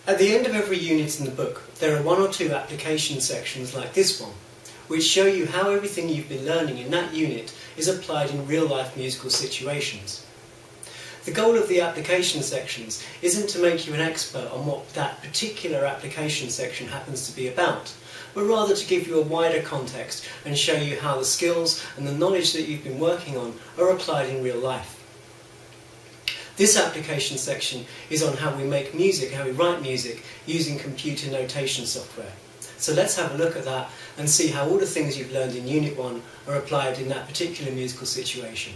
At the end of every unit in the book, there are 1 or 2 application sections like this one, which show you how everything you've been learning in that unit is applied in real-life musical situations. The goal of the application sections isn't to make you an expert on what that particular application section happens to be about, but rather to give you a wider context and show you how the skills and the knowledge that you've been working on are applied in real life. This application section is on how we make music, how we write music, using computer notation software. So let's have a look at that and see how all the things you've learned in Unit 1 are applied in that particular musical situation.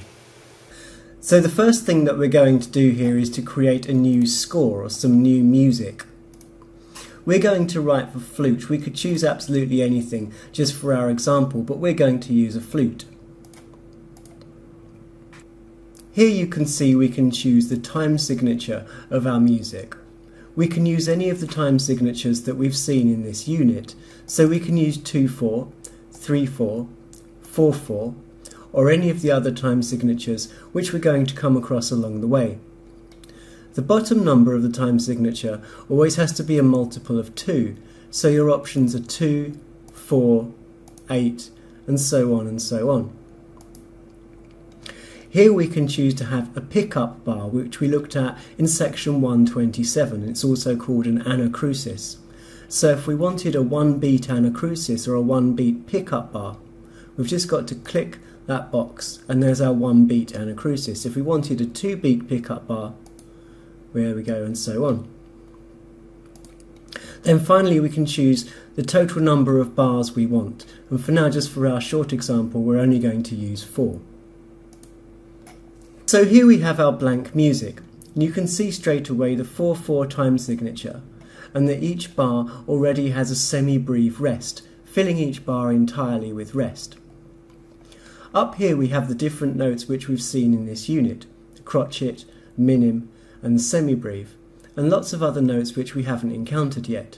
So the first thing that we're going to do here is to create a new score or some new music. We're going to write for flute. We could choose absolutely anything just for our example, but we're going to use a flute. Here you can see we can choose the time signature of our music. We can use any of the time signatures that we've seen in this unit, so we can use 2/4, 3/4, 4/4, or any of the other time signatures which we're going to come across along the way. The bottom number of the time signature always has to be a multiple of 2, so your options are 2, 4, 8, and so on and so on. Here we can choose to have a pickup bar, which we looked at in section 127. It's also called an anacrusis. So if we wanted a 1-beat anacrusis or a 1-beat pickup bar, we've just got to click that box and there's our 1-beat anacrusis. If we wanted a 2-beat pickup bar, there we go, and so on. Then finally we can choose the total number of bars we want. And for now, just for our short example, we're only going to use 4. So here we have our blank music, and you can see straight away the 4/4 time signature, and that each bar already has a semi-brief rest, filling each bar entirely with rest. Up here we have the different notes which we've seen in this unit, the crotchet, minim, and the semi-brief, and lots of other notes which we haven't encountered yet.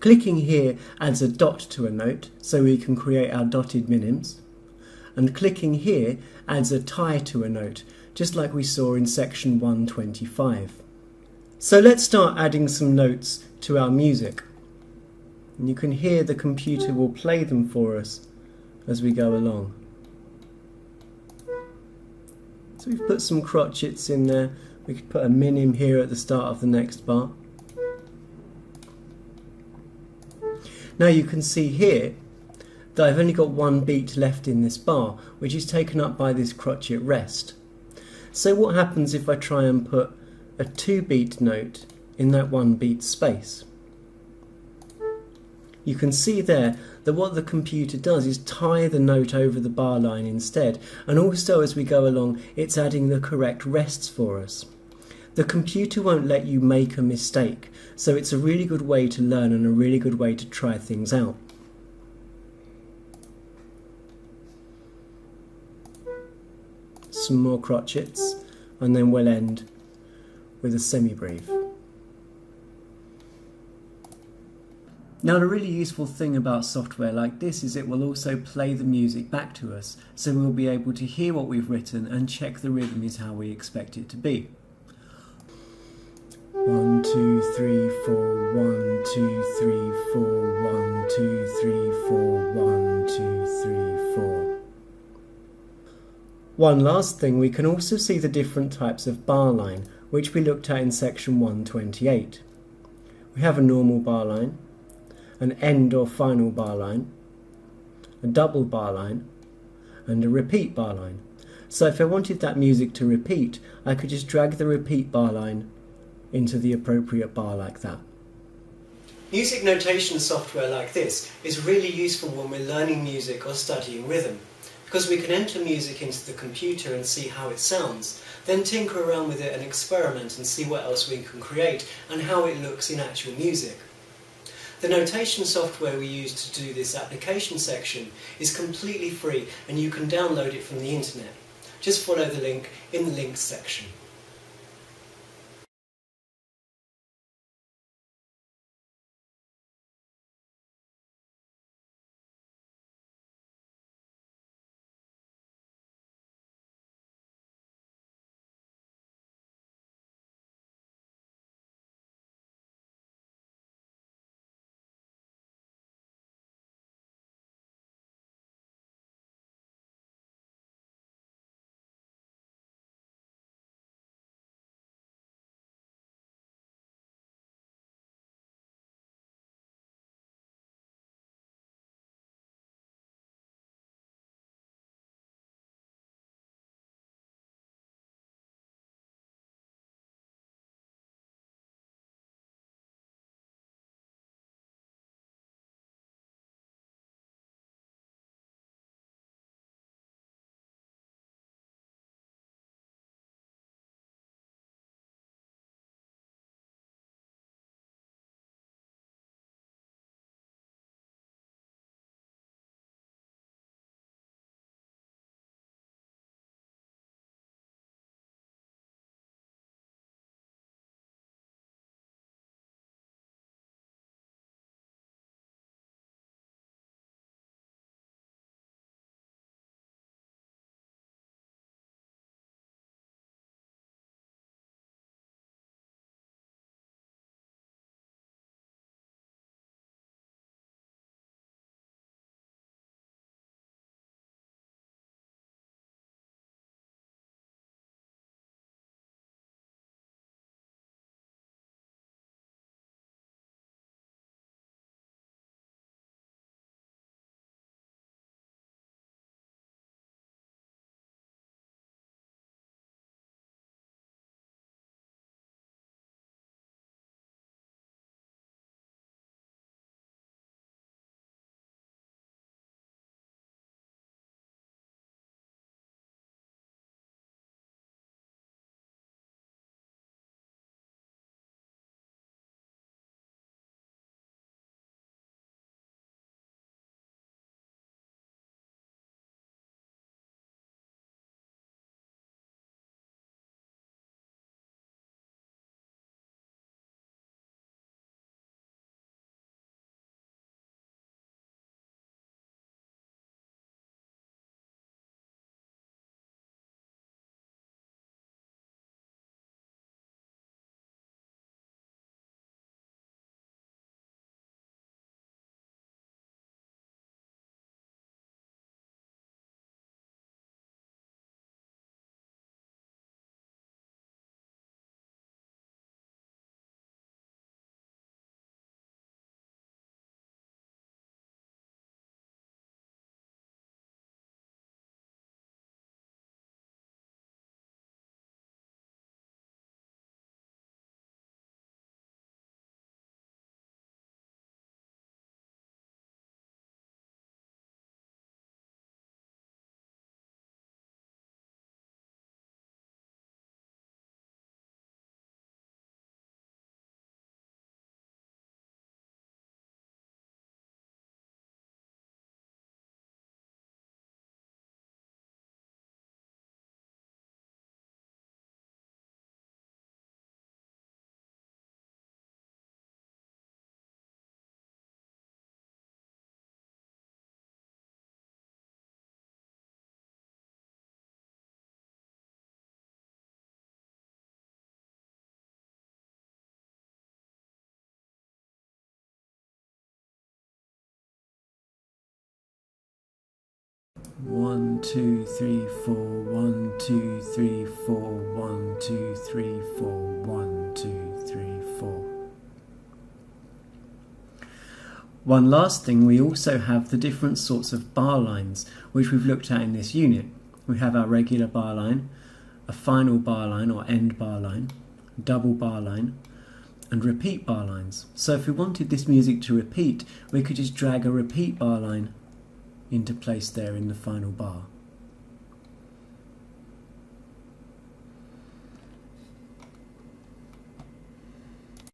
Clicking here adds a dot to a note, so we can create our dotted minims. And clicking here adds a tie to a note, just like we saw in section 125. So let's start adding some notes to our music. And you can hear the computer will play them for us as we go along. So we've put some crotchets in there. We could put a minim here at the start of the next bar. Now you can see here that I've only got 1 beat left in this bar, which is taken up by this crotchet rest. So what happens if I try and put a 2-beat note in that 1-beat space? You can see there that what the computer does is tie the note over the bar line instead, and also as we go along it's adding the correct rests for us. The computer won't let you make a mistake, so it's a really good way to learn and a really good way to try things out. Some more crotchets, and then we'll end with a semi-brief. Now the really useful thing about software like this is it will also play the music back to us, so we'll be able to hear what we've written and check the rhythm is how we expect it to be. 1, 2, 3, 4, 1, 2, 3, 4, 1, 2, 3, 4, 1, 2, 3, 4. One last thing, we can also see the different types of bar line, which we looked at in section 128. We have a normal bar line, an end or final bar line, a double bar line, and a repeat bar line. So if I wanted that music to repeat, I could just drag the repeat bar line into the appropriate bar like that. Music notation software like this is really useful when we're learning music or studying rhythm, because we can enter music into the computer and see how it sounds, then tinker around with it and experiment and see what else we can create and how it looks in actual music. The notation software we use to do this application section is completely free and you can download it from the internet. Just follow the link in the links section. 1, 2, 3, 4, 1, 2, 3, 4, 1, 2, 3, 4, 1, 2, 3, 4. One last thing, we also have the different sorts of bar lines which we've looked at in this unit. We have our regular bar line, a final bar line or end bar line, double bar line, and repeat bar lines. So if we wanted this music to repeat, we could just drag a repeat bar line into place there in the final bar.